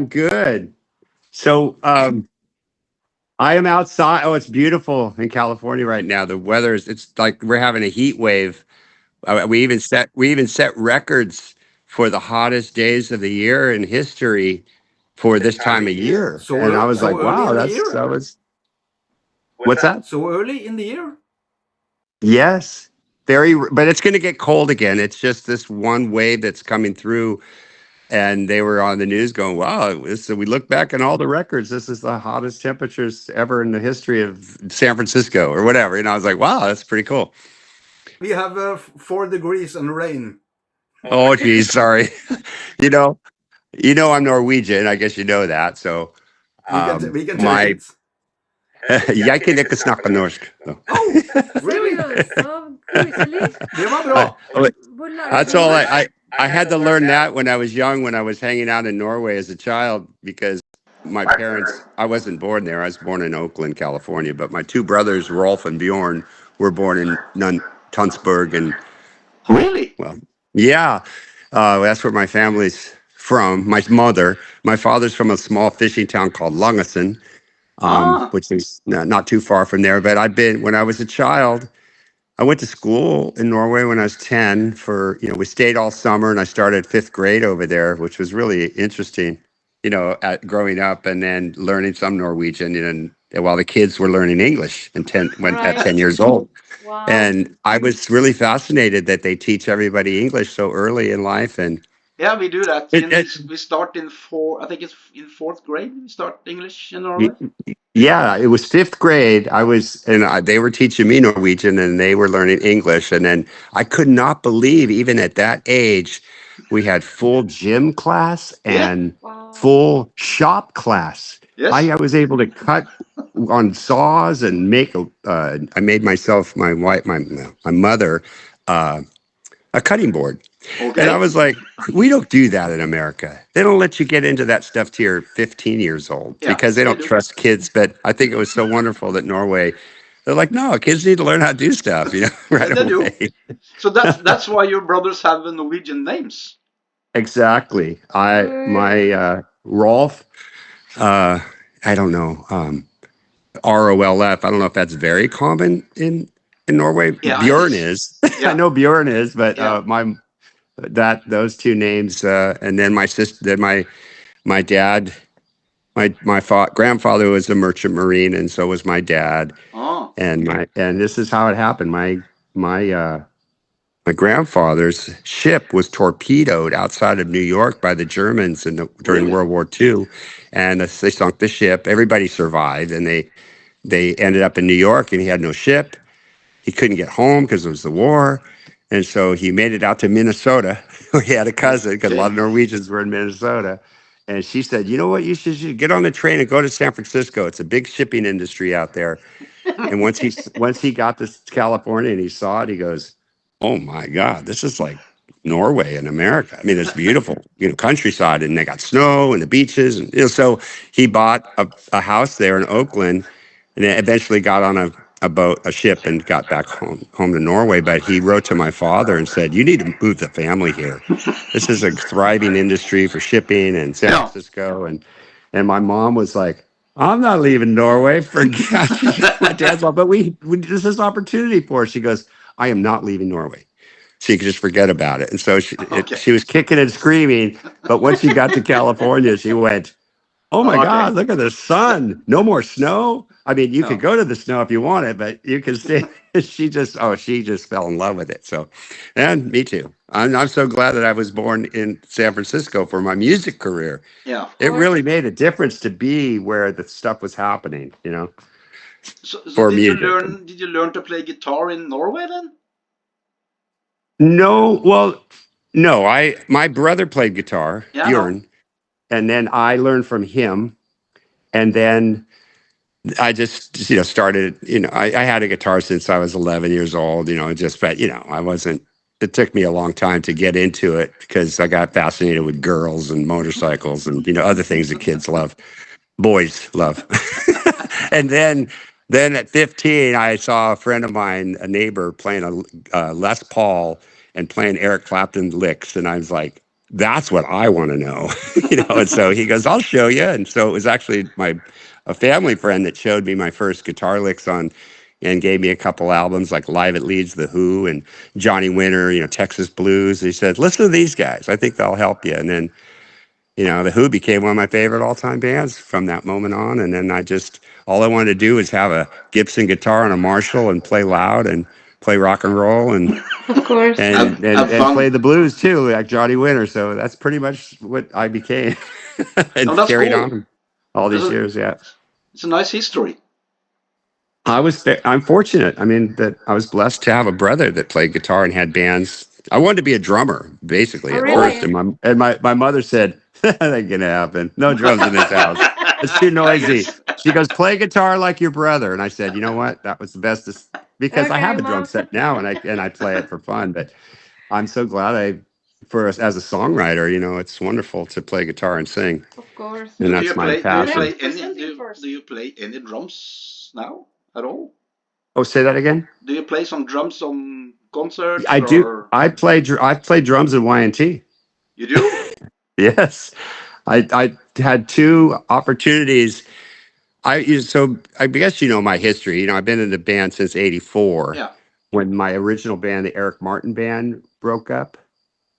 Good. So I am outside. Oh, it's beautiful in California right now. The weather is it's like we're having a heat wave. We even set records for the hottest days of the year in history for this time of year. And I was like, So early wow, in the that's year. that was what's that? So early in the year. Yes. But it's going to get cold again. It's just this one wave that's coming through. And they were on the news going, wow, so we look back on all the records. This is the hottest temperatures ever in the history of San Francisco or whatever. And I was like, wow, that's pretty cool. We have 4 degrees and rain. Oh, geez, sorry. you know, I'm Norwegian. I guess you know that. So We can take my it. jeg kan ikke snakke norsk. So. Oh, really? Seriøst? Så koselig. Det var I, bra. Hvor lærte that's du all norsk? I had to learn that when I was young, when I was hanging out in Norway as a child, because my parents, I wasn't born there. I was born in Oakland, California, but my two brothers, Rolf and Bjorn, were born in Tønsberg. And Really? well, yeah, that's where my family's from. My father's from a small fishing town called Langesund, Ah, which is not too far from there. But when I was a child, I went to school in Norway when I was 10 we stayed all summer and I started fifth grade over there, which was really interesting, at growing up and then learning some Norwegian and while the kids were learning English at Right. 10 years old. Wow. And I was really fascinated that they teach everybody English so early in life. And Yeah, we do that. it, it, We start in I think it's in fourth grade. We start English in y- Norway. yeah, it was fifth grade. They were teaching me Norwegian and they were learning English. And then I could not believe, even at that age, we had full gym class Yeah. and Wow. full shop class. Yes. I was able to cut on saws and I made myself, my wife, my mother, uh, a cutting board. And I Okay. was like, we don't do that in America. They don't let you get into that stuff till you're 15 years old Yeah, because they they don't do. trust kids. But I think it was so wonderful that Norway, they're like, no, kids need to learn how to do stuff, Yeah, right they do. away. So that's why your brothers have Norwegian names. Exactly. My Rolf, uh, I don't know, ROLF. I don't know if that's very common in Norway. Yeah, it Bjorn is. is. I Yeah. know Bjorn is, but Yeah. those two names, and then my sister, then my dad, grandfather was a merchant marine, and so was my dad. Oh. And this is how it happened. My uh, my grandfather's ship was torpedoed outside of New York by the Germans during Really? World War II, and they sunk the ship. Everybody survived, and they ended up in New York, and he had no ship. He couldn't get home because it was the war. And so he made it out to Minnesota. He had a cousin because a lot Okay. of Norwegians were in Minnesota. And she said, you know what, you should get on the train and go to San Francisco. It's a big shipping industry out there. And once he got to California and he saw it, he goes, oh my God, this is like Norway in America. I mean, it's beautiful, countryside, and they got snow and the beaches. And so he bought a house there in Oakland and then eventually got on a ship and got back home to Norway. But he wrote to my father and said, you need to move the family here. This is a thriving industry for shipping in San Yeah. Francisco. And my mom was like, I'm not leaving Norway for my dad's like, but this is opportunity for us. She goes, I am not leaving Norway. She could just forget about it. And so Okay. she was kicking and screaming. But once she got to California, she went, oh my Okay. God, look at the sun. No more snow. I mean, you could No. go to the snow if you wanted, but you can stay. She just fell in love with it. So, and me too. I'm so glad that I was born in San Francisco for my music career. Yeah. Of It course. really made a difference to be where the stuff was happening, So for did you music. learn? Did you learn to play guitar in Norway then? No, well, no, my brother played guitar, Yeah. No. Bjorn, and then I learned from him. And then I just, started, I had a guitar since I was 11 years old, but, I wasn't, it took me a long time to get into it because I got fascinated with girls and motorcycles and, other things that kids love, boys love. And then at 15, I saw a friend of mine, a neighbor, playing a Les Paul and playing Eric Clapton licks. And I was like, that's what I want to know, And so he goes, I'll show you. And so it was actually a family friend that showed me my first guitar licks and gave me a couple albums like Live at Leeds, The Who, and Johnny Winter, Texas Blues. He said, listen to these guys. I think they'll help you. And then, The Who became one of my favorite all-time bands from that moment on. And then all I wanted to do was have a Gibson guitar and a Marshall and play loud and play rock and roll and Of course. and Have fun. play the blues too, like Johnny Winter. So that's pretty much what I became and Oh, that's carried cool. on all these That's a- years. Yeah. It's a nice history. I'm fortunate. I mean, that I was blessed to have a brother that played guitar and had bands. I wanted to be a drummer, basically, Oh, at really? first. And my mother said, that ain't gonna happen. No drums in this house. It's too noisy. She goes, play guitar like your brother. And I said, you know what? That was the best because I Okay, have a drum Mom. set now and I play it for fun. But I'm so glad as a songwriter, it's wonderful to play guitar and sing. Of course. And Do that's you my play? passion. Do you play any drums now at all? Oh, say that again. Do you play some drums on concerts? I do. Or I play drums in Y&T. you do? Yes. I had two opportunities. I guess my history. I've been in the band since '84. Yeah. When my original band, the Eric Martin Band, broke up.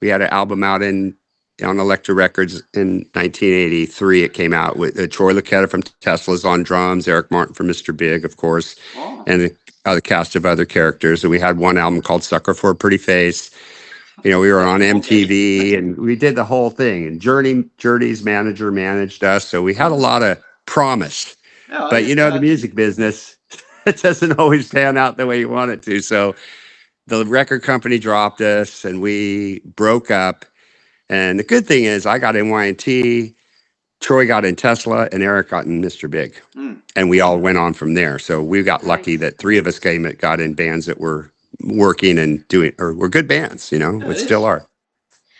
We had an album out on Elektra Records in 1983. It came out with Troy Luccketta from Tesla's on drums, Eric Martin from Mr. Big, of course, Oh. and a cast of other characters. And we had one album called Sucker for a Pretty Face. We were on MTV and we did the whole thing. And Journey's manager managed us. So we had a lot of promise. Yeah, But the music business, it doesn't always pan out the way you want it to. So the record company dropped us and we broke up. And the good thing is I got in Y&T, Troy got in Tesla, and Eric got in Mr. Big. Mm. And we all went on from there. So we got lucky that three of us got in bands that were working and doing, or were good bands, we still are.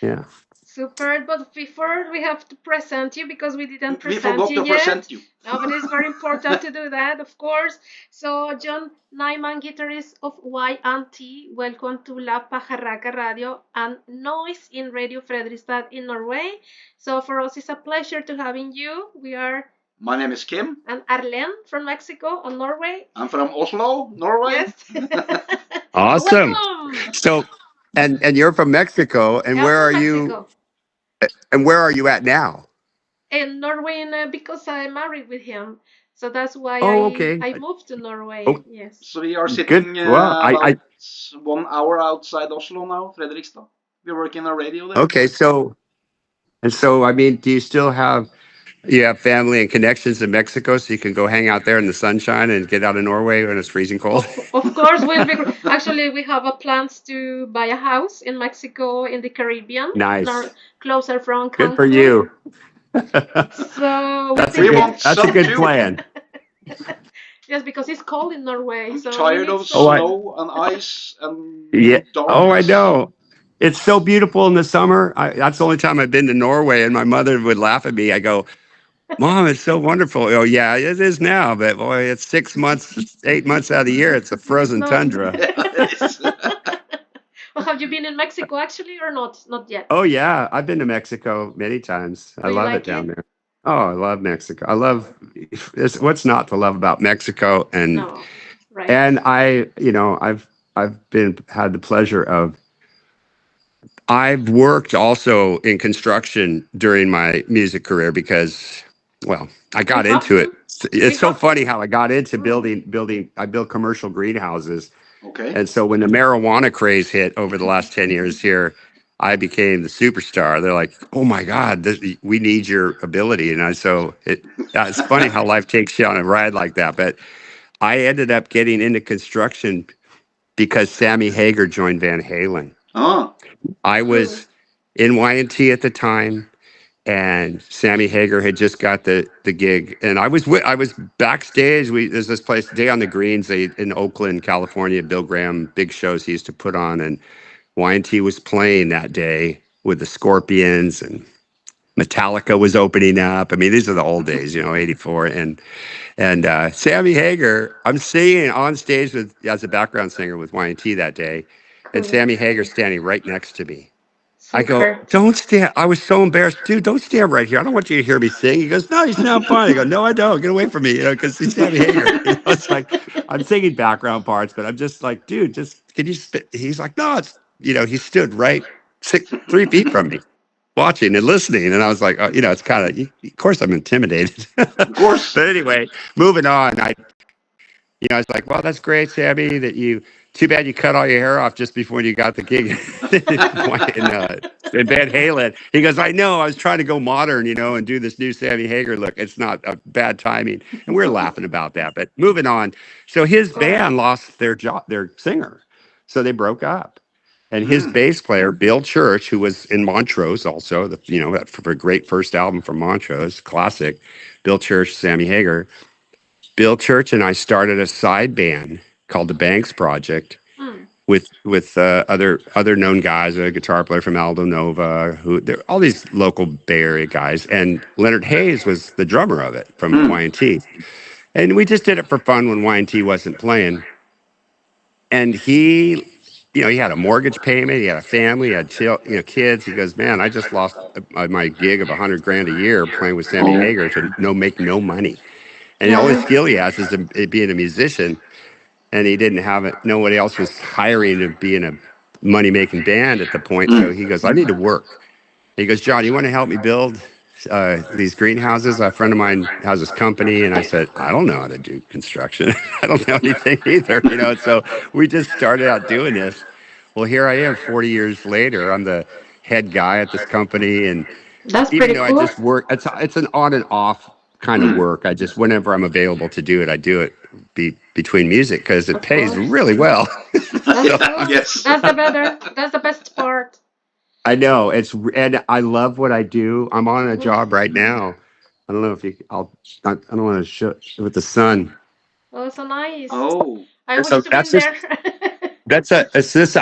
Yeah. Super. But before we have to present you because we didn't We present forgot you to yet. present you. No, but it's very important to do that, of course. So, John Naymann, guitarist of Y&T, welcome to La Pajarraca Radio and Noise in Radio Fredrikstad in Norway. So, for us, it's a pleasure to having you. We are. My name is Kim. And Arlen from Mexico and Norway. I'm from Oslo, Norway. Yes. Awesome. Welcome. So, and you're from Mexico, and Yeah, where are Mexico. and where are you at now? In Norway, because I'm married with him, so that's why okay. I moved to Norway. Oh. Yes. So we are sitting Good. Well, about 1 hour outside Oslo now, Fredrikstad. We work in a radio there. Okay, so I mean, do you still have family and connections in Mexico, so you can go hang out there in the sunshine and get out of Norway when it's freezing cold? Of course, we'll be. Actually, we have a plans to buy a house in Mexico in the Caribbean. Nice. Closer from Cancun. Good for you. So that's a good plan. Yes, because it's cold in Norway. I'm so tired of snow and ice and darkness. Oh, I know. It's so beautiful in the summer. That's the only time I've been to Norway, and my mother would laugh at me. I go, Mom, it's so wonderful. Oh, yeah, it is now. But boy, it's 6 months, 8 months out of the year. It's a frozen tundra. Well, have you been in Mexico actually or not? Not yet. Oh, yeah. I've been to Mexico many times. I love it down there. Oh, I love Mexico. I love what's not to love about Mexico. And no, right. And I've had the pleasure of. I've worked also in construction during my music career because, well, I got into it. It's so funny how I got into building. I built commercial greenhouses. Okay. And so when the marijuana craze hit over the last 10 years here, I became the superstar. They're like, oh my God, we need your ability. And it's funny how life takes you on a ride like that. But I ended up getting into construction because Sammy Hagar joined Van Halen. Oh. I was in Y&T at the time, and Sammy Hagar had just got the gig, and I was backstage. There's this place, Day on the Greens, in Oakland, California. Bill Graham, big shows he used to put on, and Y&T was playing that day with the Scorpions, and Metallica was opening up. I mean, these are the old days, '84, and Sammy Hagar. I'm singing on stage as a background singer with Y&T that day. And Sammy Hagar standing right next to me. I go, Super. don't stand. I was so embarrassed, dude. Don't stand right here. I don't want you to hear me sing. He goes, no, you sound fine. I go, no, I don't. Get away from me, because he's Sammy Hagar. It's like I'm singing background parts, but I'm just like, dude, just can you spit? He's like, no, it's he stood right 3 feet from me, watching and listening, and I was like, oh, it's kind of course I'm intimidated. Of course. But anyway, moving on. I was like, well, that's great, Sammy, too bad you cut all your hair off just before you got the gig in Van Halen. He goes, I know, I was trying to go modern, and do this new Sammy Hagar look. It's not a bad timing. And we're laughing about that. But moving on. So his band lost their singer. So they broke up. And his bass player, Bill Church, who was in Montrose also, for a great first album from Montrose, classic, Bill Church, Sammy Hagar. Bill Church and I started a side band called the Banks Project with other known guys, a guitar player from Aldo Nova, all these local Bay Area guys, and Leonard Hayes was the drummer of it from Y&T. And we just did it for fun when Y&T wasn't playing. And he had a mortgage payment, he had a family, he had kids. He goes, man, I just lost my gig of $100,000 a year playing with Sammy Hagar to make no money. And the only skill he has is being a musician, and he didn't have it. Nobody else was hiring to be in a money-making band at the point. So he goes, I need to work. He goes, John, you want to help me build these greenhouses? A friend of mine has this company, and I said, I don't know how to do construction. I don't know anything either, So we just started out doing this. Well, here I am 40 years later. I'm the head guy at this company, and That's even pretty though cool. I just work, it's an on and off kind of work. I just, whenever I'm available to do it, I do it between music because it pays really well. Yes. That's the best part. I know and I love what I do. I'm on a job right now. I don't know if I don't want to show with the sun. Oh, so nice. Oh. I wish So to be there.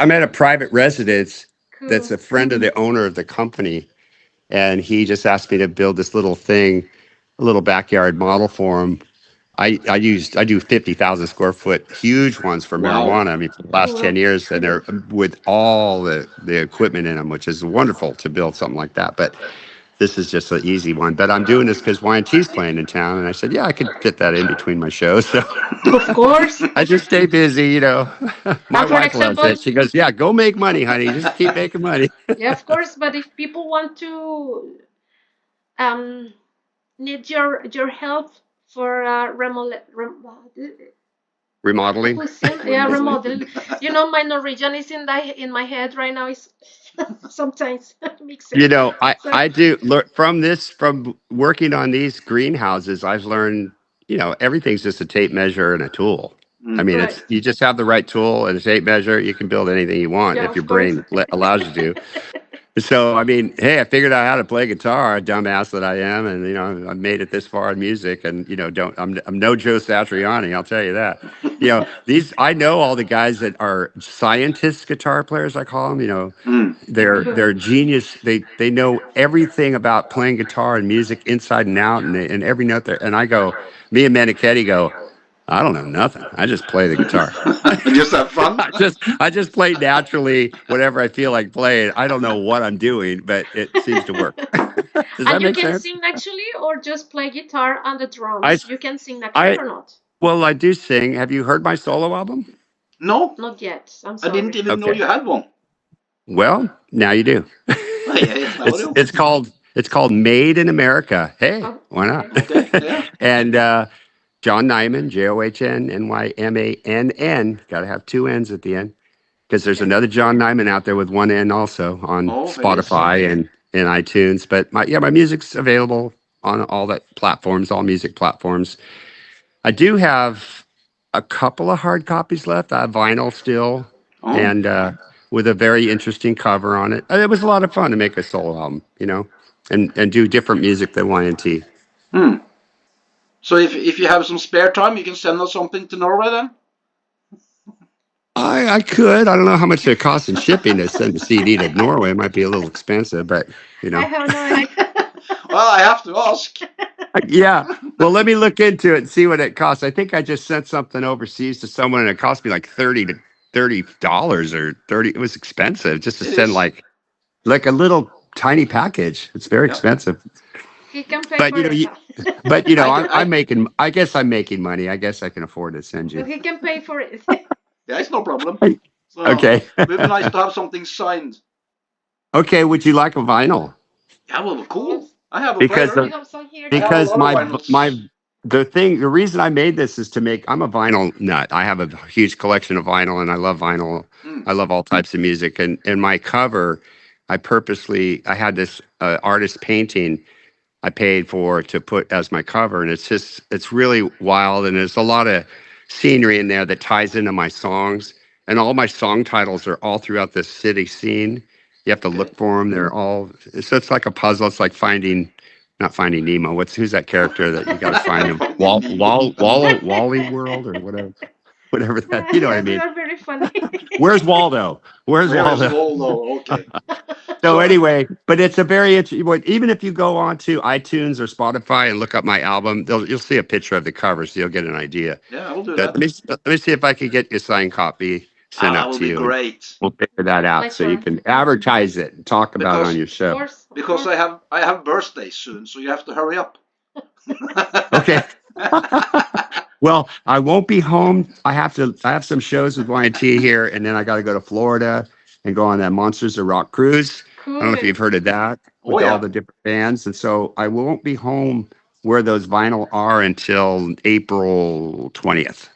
I'm at a private residence. Cool. That's a friend of the owner of the company. And he just asked me to build this little thing, a little backyard model for him. I do 50,000 square foot, huge ones for marijuana. I mean, for the last 10 years, and they're with all the equipment in them, which is wonderful to build something like that. But this is just an easy one. But I'm doing this because Y&T's playing in town, and I said, yeah, I could fit that in between my shows. So Of course. I just stay busy, My for wife loves example- it. She goes, yeah, go make money, honey. Just keep making money. Yeah, of course. But if people want to need your help for Remodeling. remodel. My Norwegian is in my head right now. Is sometimes mixing. I do learn from working on these greenhouses. I've learned, everything's just a tape measure and a tool. I mean, Right. you just have the right tool and a tape measure. You can build anything you want if of your course. brain allows you to. So, I mean, hey, I figured out how to play guitar, dumbass that I am, and I made it this far in music, and I'm no Joe Satriani, I'll tell you that. I know all the guys that are scientist guitar players, I call them. They're genius. They know everything about playing guitar and music inside and out, and every note there. And I go, me and Manichetti go, I don't know nothing. I just play the guitar. Just have fun. I just play naturally whatever I feel like playing. I don't know what I'm doing, but it seems to work. Does that And you make can sense? sing actually, or just play guitar and the drums. You can sing actually or not? Well, I do sing. Have you heard my solo album? No, Not yet. I'm I sorry. didn't even know Okay. you had one. Well, now you do. It's called Made in America. Hey, why not? Okay, yeah. And John Naymann, JohnNymann. Got to have two N's at the end because there's another John Naymann out there with one N also on Spotify and iTunes. But my music's available on all music platforms. I do have a couple of hard copies left. I have vinyl still, and with a very interesting cover on it. It was a lot of fun to make a solo album, and do different music than Y&T. So if you have some spare time, you can send us something to Norway then? I could. I don't know how much it costs in shipping to send a CD to Norway. It might be a little expensive, but I have no idea. Well, I have to ask. Yeah. Well, let me look into it and see what it costs. I think I just sent something overseas to someone and it cost me like $30 or $30. It was expensive just to send like like a little tiny package. It's very Yeah. expensive. He can pay But for it, huh? but I- I'm making. I guess I'm making money. I guess I can afford to send But you. he can pay for it. Yeah, it's no problem. Hey, So okay. it would be nice to have something signed. Okay. Would you like a vinyl? Yeah, well, cool. I have a Because player. We the have some here I have a too. because lot of vinyls. the reason I made this is to make. I'm a vinyl nut. I have a huge collection of vinyl, and I love vinyl. Mm. I love all types of music, and my cover, I had this artist painting I paid for to put as my cover, and it's really wild, and there's a lot of scenery in there that ties into my songs, and all my song titles are all throughout this city scene. You have to Okay. look for them. They're all so it's like a puzzle. It's like not finding Nemo. Who's that character that you got to find him? Finding Nemo. Wally World or whatever that. You know what I Yes, you mean? are very funny. Where's Waldo? Where's Where is Waldo? Waldo? Okay. So So anyway, but it's a very interesting. Even if you go on to iTunes or Spotify and look up my album, you'll see a picture of the cover, so you'll get an idea. yeah, I will do But that. let me see if I can get you a signed copy Ah, sent that out will to be you, and great we'll figure that out My so you friend. can advertise it and talk about it on because your Of show. course, of because course. I have birthday soon, so you have to hurry up. Okay. Well, I won't be home. I have some shows with Y&T here, and then I got to go to Florida and go on that Monsters of Rock cruise. I don't know if Cool. you've heard of that Oh with all yeah. the different bands. And so I won't be home where those vinyl are until April 20th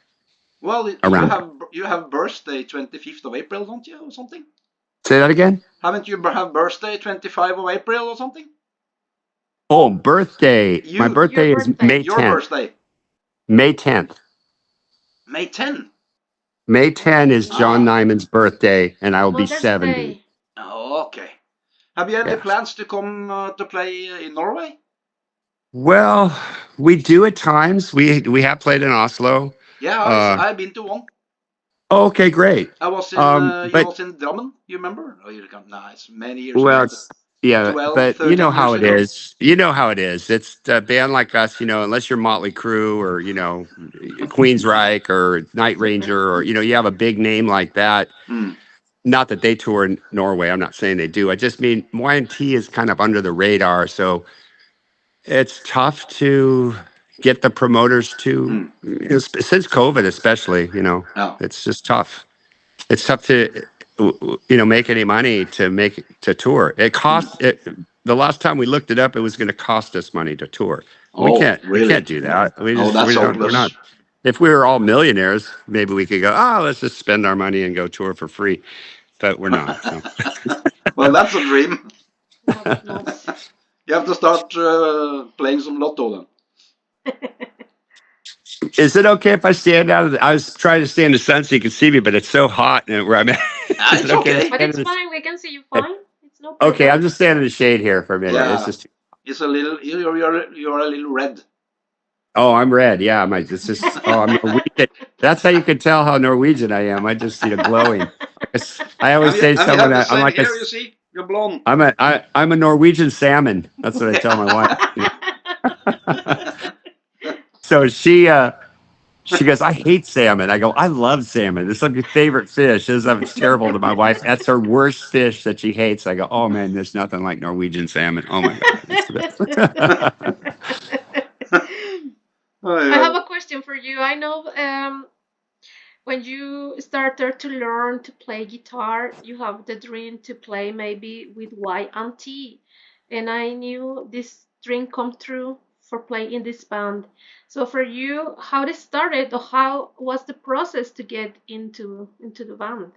Well, you around. have birthday 25th of April, don't you, or something? Say that again? Haven't you have birthday 25 of April or something? Oh, birthday. My You Your birthday is birthday. May your 10th. birthday May 10th. May 10. May 10 is John Ah, Nymann's birthday, and I will be Mother's 70. Day. oh, okay. Have you any Yeah. plans to come to play in Norway? Well, we do at times. We have played in Oslo. Yeah, Uh, I've been to one. okay, great. I was in you But was in Drammen. You remember? Oh, you can't. Nah, it's many years well, ago. it's, yeah, 12, but you know 13 how years it ago. is. You know how it is. It's a band like us, unless you're Motley Crue or, Queensryche or Night Ranger or, you have a big name like that. Hmm. Not that they tour in Norway. I'm not saying they do. I just mean Y&T is kind of under the radar. So it's tough to get the promoters to, Hmm. since COVID, especially, Yeah. it's just tough. It's tough to make any money to tour. It costs it. The last time we looked it up, it was going to cost us money to tour. We Oh, can't really? do that. Oh, that's We're not. hopeless. If we were all millionaires, maybe we could go, let's just spend our money and go tour for free. But we're not. So Well, that's a dream. No, but nice. You have to start playing some lotto then. is it okay if I stand out of I was trying to stay in the sun so you can see me, but it's so hot where I'm at. Ah, Is it's it okay? okay. But it's fine. We can see you fine. It's no problem. Okay, I'm just standing in the shade here for a minute. Yeah. It's just. It's a little. You're a little red. Oh, I'm red. Yeah, I'm Norwegian. That's how you can tell how Norwegian I am. I just glowing. I always say And you someone have the I'm same like hair. You see, you're blonde. I'm a Norwegian salmon. That's what I tell my wife. So she goes, I hate salmon. I go, I love salmon. It's like your favorite fish. It's terrible to my wife. That's her worst fish that she hates. I go, oh man, there's nothing like Norwegian salmon. Oh my god. I have a question for you. I know when you started to learn to play guitar, you have the dream to play maybe with Y&T, and I knew this dream come true for playing in this band. So for you, how it started, or how was the process to get into the band?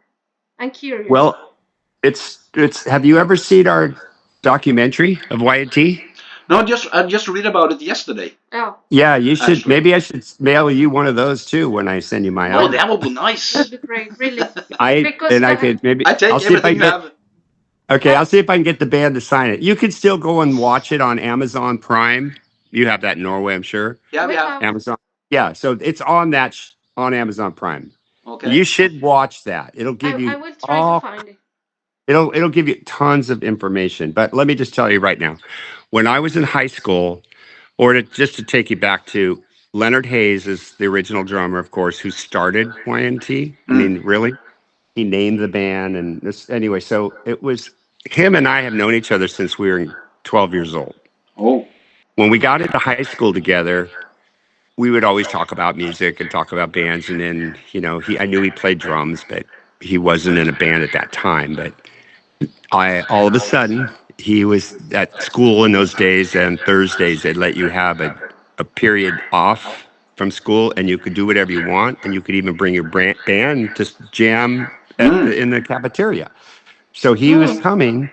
I'm curious. Well, it's. Have you ever seen our documentary of Y&T? No, I just read about it yesterday. Oh, Yeah, you should. Actually. Maybe I should mail you one of those too when I send you my Oh, album. that would be nice. would be great, really. I Because could maybe. I take I'll see if I everything you can get. have. Okay, I'll see if I can get the band to sign it. You can still go and watch it on Amazon Prime. You have that in Norway, I'm sure. Yeah, we we have. have. Amazon. Yeah, so it's on on Amazon Prime. Okay. You should watch that. It'll give I you will try to find it. it'll give you tons of information. But let me just tell you right now, when I was in high school, just to take you back to Leonard Hayes is the original drummer, of course, who started Y&T. I mean, really, he named the band and this anyway. So it was him and I have known each other since we were 12 years old. Oh. When we got into high school together, we would always talk about music and talk about bands. And then, I knew he played drums, but he wasn't in a band at that time. But all of a sudden, he was at school in those days, and Thursdays they'd let you have a period off from school, and you could do whatever you want, and you could even bring your band to jam in the cafeteria. So he was coming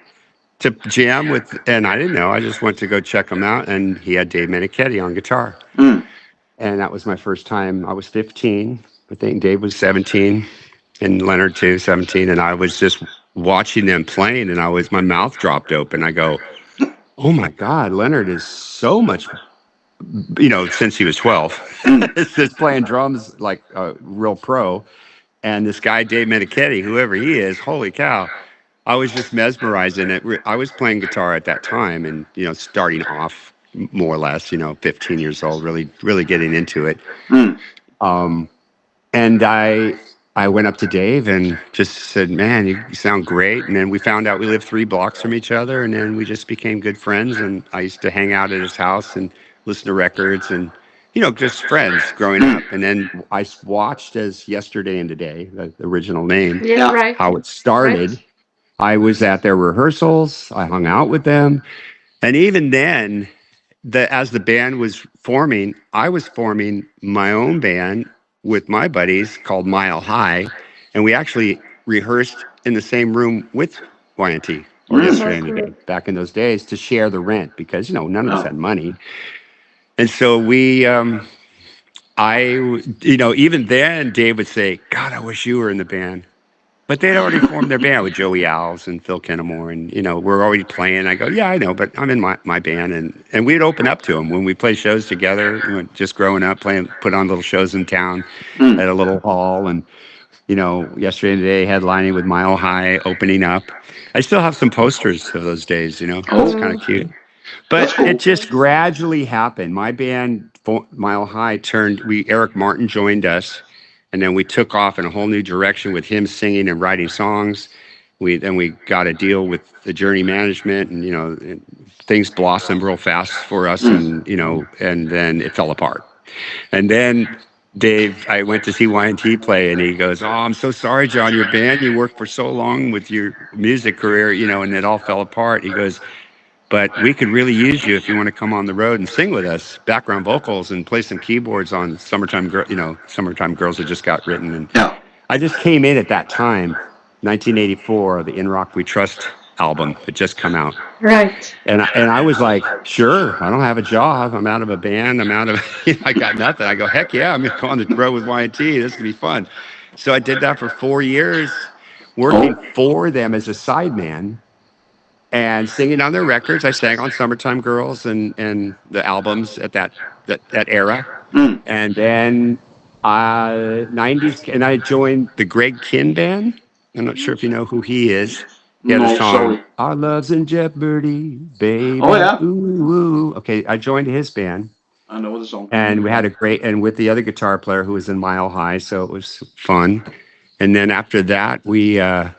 to jam with, and I didn't know. I just went to go check him out, and he had Dave Menichetti on guitar. And that was my first time. I was 15. I think Dave was 17, and Leonard too, 17. And I was just watching them playing, and my mouth dropped open. I go, oh my God, Leonard is so much, since he was 12, it's just playing drums like a real pro. And this guy, Dave Menichetti, whoever he is, holy cow. I was just mesmerized in it. I was playing guitar at that time and, starting off more or less, 15 years old, really, really getting into it. And I went up to Dave and just said, man, you sound great. And then we found out we lived 3 blocks from each other, and then we just became good friends. And I used to hang out at his house and listen to records and, just friends growing up. And then I watched as Yesterday and Today, the original name, how it started. Right. I was at their rehearsals. I hung out with them. And even then, as the band was forming, I was forming my own band with my buddies called Mile High. And we actually rehearsed in the same room with Y&T or Yesterday and Today back in those days to share the rent because, none of us had money. And so we, even then, Dave would say, God, I wish you were in the band. But they'd already formed their band with Joey Alves and Phil Kennemore, and we're already playing. I go, yeah, I know, but I'm in my band, and we'd open up to them when we play shows together. Just growing up, put on little shows in town at a little hall, and Yesterday and Today headlining with Mile High opening up. I still have some posters of those days. It's kind of cute, but it just gradually happened. My band, Mile High, Eric Martin joined us. And then we took off in a whole new direction with him singing and writing songs. We got a deal with the Journey Management, and things blossomed real fast for us, and then it fell apart. And then Dave, I went to see Y&T play, and he goes, "Oh, I'm so sorry, John. Your band, you worked for so long with your music career, and it all fell apart." He goes, "But we could really use you if you want to come on the road and sing with us, background vocals, and play some keyboards on Summertime Girls that just got written." And I just came in at that time, 1984, the In Rock We Trust album had just come out. Right. And I was like, sure, I don't have a job. I'm out of a band. I got nothing. I go, heck yeah, I'm going to go on the road with Y&T. This is going to be fun. So I did that for 4 years, working for them as a sideman. And singing on their records. I sang on Summertime Girls and the albums at that era. And then 90s, and I joined the Greg Kihn Band. I'm not sure if you know who he is. He had a song, Our Love's in Jeopardy, Baby. Oh, yeah. Ooh, ooh. Okay, I joined his band. I know the song. And we had and with the other guitar player who was in Mile High, so it was fun. And then after that, the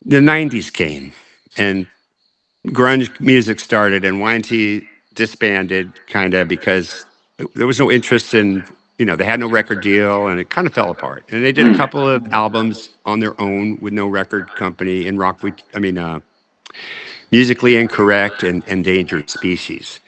90s came. And grunge music started, and Y&T disbanded kind of because there was no interest in, they had no record deal, and it kind of fell apart. And they did a couple of albums on their own with no record company in Musically Incorrect and Endangered Species.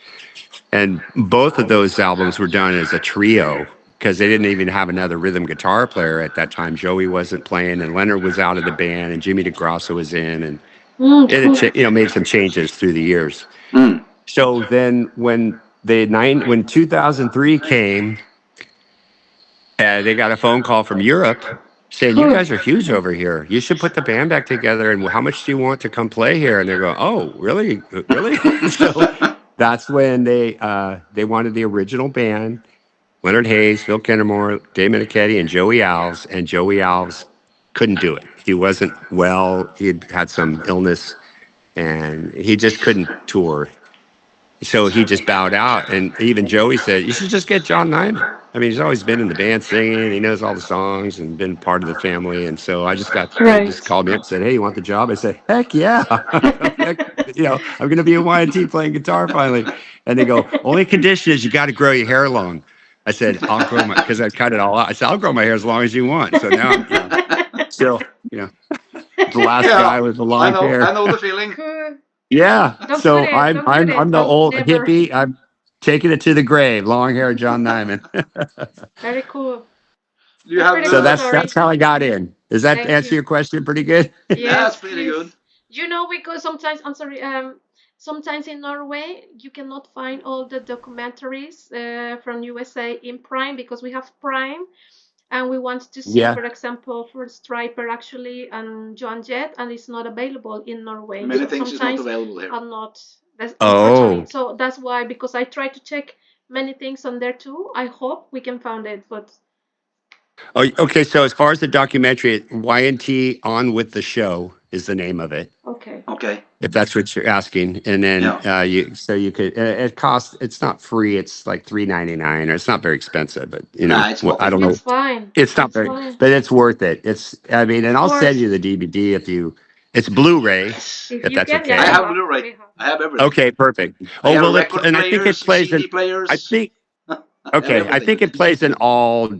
And both of those albums were done as a trio because they didn't even have another rhythm guitar player at that time. Joey wasn't playing, and Leonard was out of the band, and Jimmy DeGrasso was in, and it made some changes through the years. So then when 2003 came, they got a phone call from Europe saying, you guys are huge over here. You should put the band back together, and how much do you want to come play here? And they go, oh, really? Really? So that's when they wanted the original band, Leonard Hayes, Phil Kennemore, Dave Menichetti, and Joey Alves. And Joey Alves couldn't do it. He wasn't well. He had some illness, and he just couldn't tour. So he just bowed out. And even Joey said, you should just get John Nyman. I mean, he's always been in the band singing. He knows all the songs and been part of the family. And so I just got, they just Right. called me up and said, hey, you want the job? I said, heck yeah. Heck, I'm going to be in Y&T playing guitar finally. And they go, only condition is you got to grow your hair long. I said, I'll grow my, because I cut it all out. I said, I'll grow my hair as long as you want. So now I'm, still, the last Yeah, guy with the I long know. hair. I know the feeling. Cool. Yeah. Don't put So it. I'm Don't put I'm it. I'm the Don't old never. hippie. I'm taking it to the grave. Long hair John Nyman. Very cool. Do you That's have? pretty So cool that's story. how I got in. Does that Thank answer you. your question pretty good? That's Yes, pretty good. please. Because sometimes, I'm sorry, sometimes in Norway, you cannot find all the documentaries from USA in Prime because we have Prime and we want to see, Yeah. for example, for Striper actually and Joan Jett, and it's not available in Norway. Many So things is not sometimes available here. are not, that's unfortunately. Oh. So that's why, because I try to check many things on there too. I hope we can find it, but Oh, okay. So as far as the documentary, Y&T On With the Show is the name of it, okay. Okay. if that's what you're asking. And then Yeah. you could it costs, it's not free, it's like $3.99, or it's not very expensive, but Nah, it's I don't nothing. know. It's fine. It's not It's very, fine. but it's worth it. I mean, and Of I'll send course. you the DVD if you, it's Blu-ray, Yes. If if you that's can, yeah, I okay. have we Blu-ray. have. I have everything. Okay, perfect. I Oh, have well, record and I think it players, plays in, CD I players. think, I have okay, I everything. think it plays in all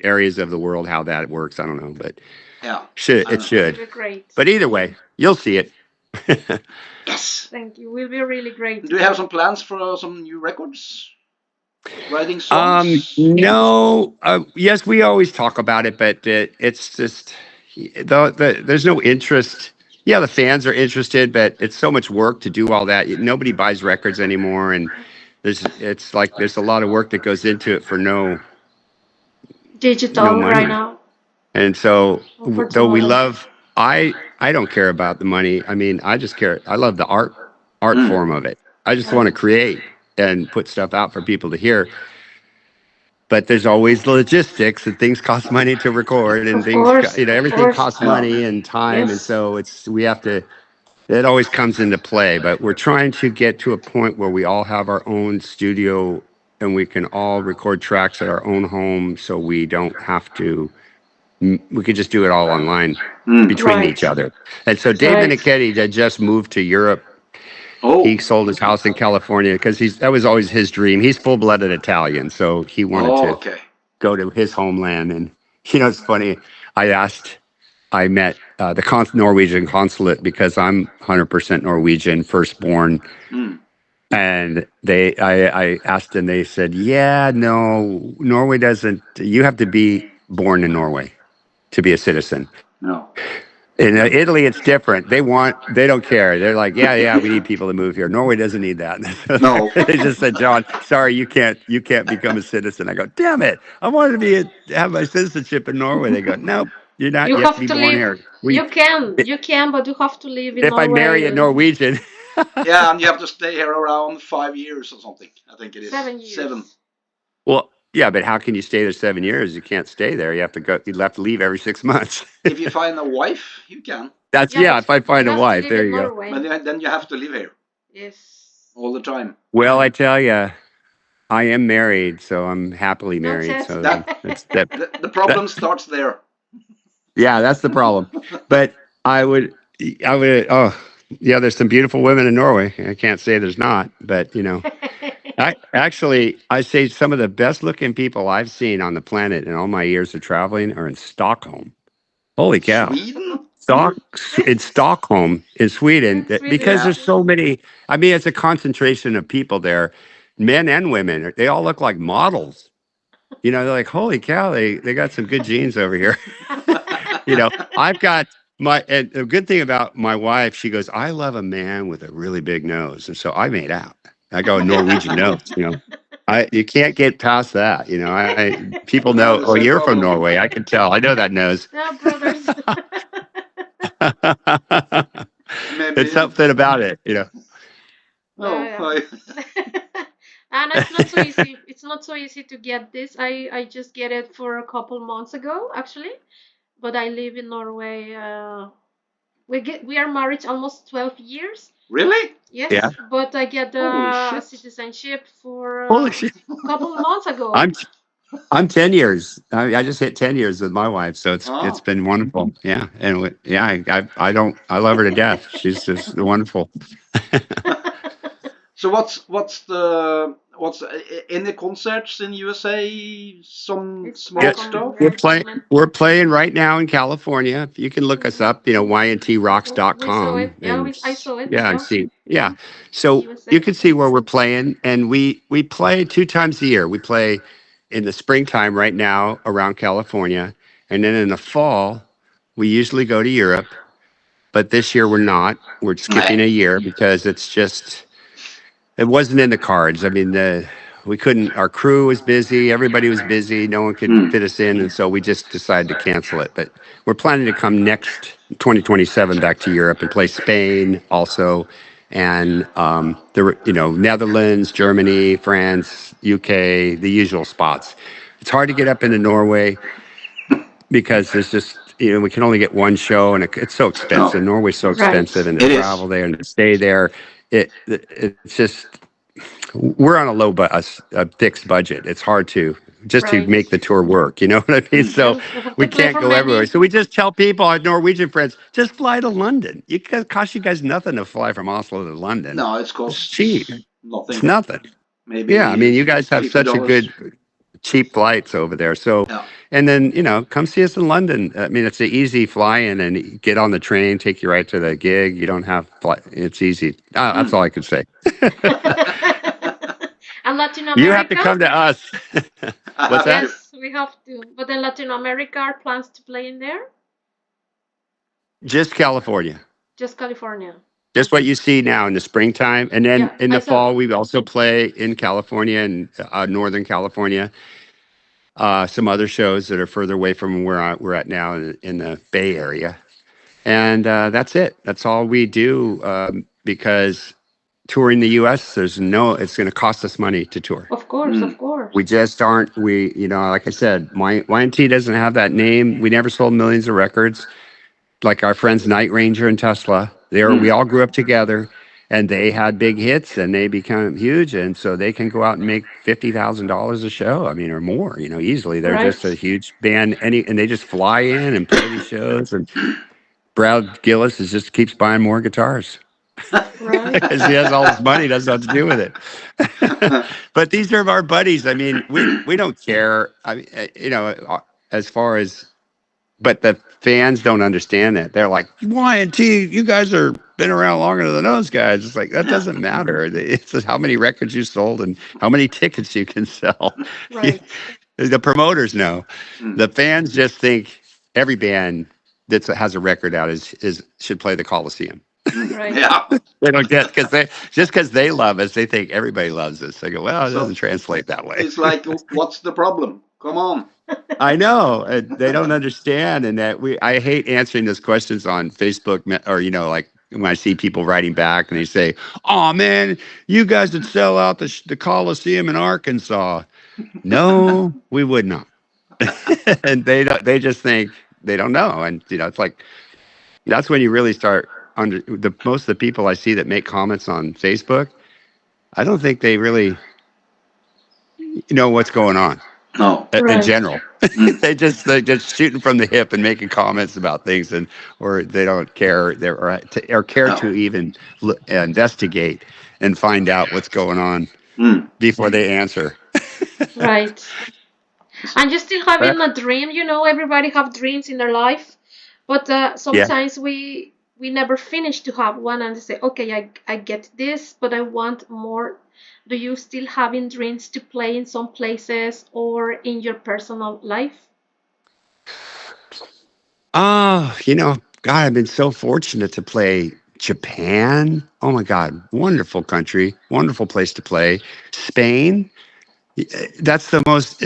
areas of the world, how that works. I don't know, but Yeah. should I it know. Will should. be great. But either way, you'll see it. Yes. Thank you. Will be really great. Do you have some plans for some new records? Writing songs? No, yes, we always talk about it, but it's just there's no interest. Yeah, the fans are interested, but it's so much work to do all that. Nobody buys records anymore, and it's like there's a lot of work that goes into it for no Digital right money. now, And so, though we unfortunately. love, I don't care about the money. I mean, I just care. I love the art Mm. form of it. I just want to Right. create and put stuff out for people to hear. But there's always logistics, and things cost money to record, and Of course. Of everything course. costs Yeah. money and time, and Yes. so we have to. It always comes into play. But we're trying to get to a point where we all have our own studio, and we can all record tracks at our own home, so we don't have to. We could just do it all online Mm. between Right. each other. And so Dave Right. Minichetti that just moved to Europe. Oh. He sold his house in California because that was always his dream. He's full-blooded Italian, so he wanted Oh, to okay. go to his homeland. And it's funny. I met the Norwegian consulate because I'm 100% Norwegian, firstborn. Mm. And I asked them. They said, "Yeah, no, Norway doesn't. You have to be born in Norway to be a citizen." No. In Italy, it's different. They don't care. They're like, yeah, we need people to move here. Norway doesn't need that. No. They just said, John, sorry, you can't become a citizen. I go, damn it. I wanted to have my citizenship in Norway. They go, nope, you're not. You You have to have be to born live. here. You can, but you have to live in If I Norway marry a Norwegian, Yeah, and you have to stay here around 5 years or something. I think it is 7 years. 7. well, yeah, but how can you stay there 7 years? You can't stay there. You have to go. You have to leave every 6 months. If you find a wife, you can. Yeah, but If I find you a have to wife, live there in you go. Norway. But then you have to live here Yes. all the time. Well, I tell you, I am married, so I'm happily Don't married. test So me. That that's that. the problem starts there. Yeah, that's the problem. But I would. Oh, yeah. There's some beautiful women in Norway. I can't say there's not, but I say some of the best looking people I've seen on the planet in all my years of traveling are in Stockholm. Holy cow! Sweden? Stock in Stockholm in Sweden, Sweden, because Yeah. there's yes. so many. I mean, it's a concentration of people there, men and women. They all look like models. They're like, holy cow, they got some good genes over here. I've got and the good thing about my wife, she goes, I love a man with a really big nose. And so I made out. I go, Norwegian nose. You can't get past that. People We have know, the oh, same you're from problem. Norway. I can tell. I know that nose. Yeah, brothers. It's Maybe. something about it. Oh, Yeah. And it's not so easy. It's not so easy to get this. I just get it for a couple months ago, actually. But I live in Norway. We are married almost 12 years. really? Yes, Yeah. but I get Holy the shit. citizenship for Holy shit. a couple months ago. I'm 10 years. I just hit 10 years with my wife, so it's Ah. been wonderful. Yeah, and I love her to death. She's just wonderful. So what's any concerts in USA? Some It's small Yeah, back on stuff. we're right, playing. Nayman. We're playing right now in California. You can look us Mhm. up. We saw yntrocks.com it. Yeah, and I saw it. yeah, and Yeah, see. Yeah, so you USA. can see where we're playing, and we play 2 times a year. We play in the springtime right now around California, and then in the fall we usually go to Europe. But this year we're not. We're skipping Nej. a year because it wasn't in the cards. I mean, we couldn't. Our crew was busy. Everybody was busy. No one could Mm. fit us in, and so we just decided to cancel it. But we're planning to come next 2027 back to Europe and play Spain also, and Netherlands, Germany, France, UK, the usual spots. It's hard to get up into Norway because there's just we can only get one show, and it's so expensive. No, Norway's so expensive, Right. and to it is. travel there and to stay there, it's just we're on a fixed budget. It's hard to just to Right. make the tour work. You know what I mean? Mm. So Yes, we have to we play can't for go everywhere. many. So we just tell people, our Norwegian friends, just fly to London. It cost you guys nothing to fly from Oslo to London. No, it It's cheap. costs It's nothing. nothing. Yeah, I mean, Maybe you guys have such a $50. good cheap flights over there. So, Yeah. and then come see us in London. I mean, it's an easy fly-in, and you get on the train, take you right to the gig. You don't have flight. It's easy. That's Mm. all I can say. And Latin You have to America? come to us. I What's have that? to. Yes, we have to. But in Latin America, are plans to play in there? Just California. Just California. Just what you see now in the springtime, and then Yeah, in I the saw. fall we also play in California and Northern California. Some other shows that are further away from where we're at now in the Bay Area, and that's it. That's all we do because touring the U.S. It's going to cost us money to tour. Of course, Mm. of course. We just aren't. Like I said, YNT doesn't have that name. We never sold millions of records like our friends Night Ranger and Tesla. We Mm. all grew up together, and they had big hits, and they become huge, and so they can go out and make $50,000 a show. I mean, or more, easily. They're just a Right. huge band, and they just fly in and play these shows. And Brad Gillis just keeps buying more guitars Right. because he has all this money, doesn't know what to do with it. But these are our buddies. I mean, we don't care. I mean, as far as. But the fans don't understand that. They're like, Y&T, you guys are been around longer than those guys. It's like, that Yeah. doesn't matter. It's how many records you sold and how many tickets you can sell. Right. The promoters know. Mm. The fans just think every band that has a record out should play the Coliseum. Mm. Right. Yeah. They don't get because they love us. They think everybody loves us. They go, well, it So doesn't translate that way. it's like, what's the problem? Come on. I know they don't understand, and I hate answering those questions on Facebook or like when I see people writing back and they say, "Oh man, you guys would sell out the Coliseum in Arkansas." No, we would not. And they don't. They just think they don't know, and it's like that's when you really start most of the people I see that make comments on Facebook. I don't think they really know what's going on No. in Right. general. Mm. They're just shooting from the hip and making comments about things, or they don't care or care to No. even investigate and find out what's going on Mm. before they answer. Right. And you're still having But, a dream, everybody have dreams in their life, but yeah. sometimes we never finish to have one and say, okay, I get this, but I want more. Do you still having dreams to play in some places or in your personal life? Oh, God, I've been so fortunate to play Japan. Oh my God, wonderful country, wonderful place to play. Spain. That's the most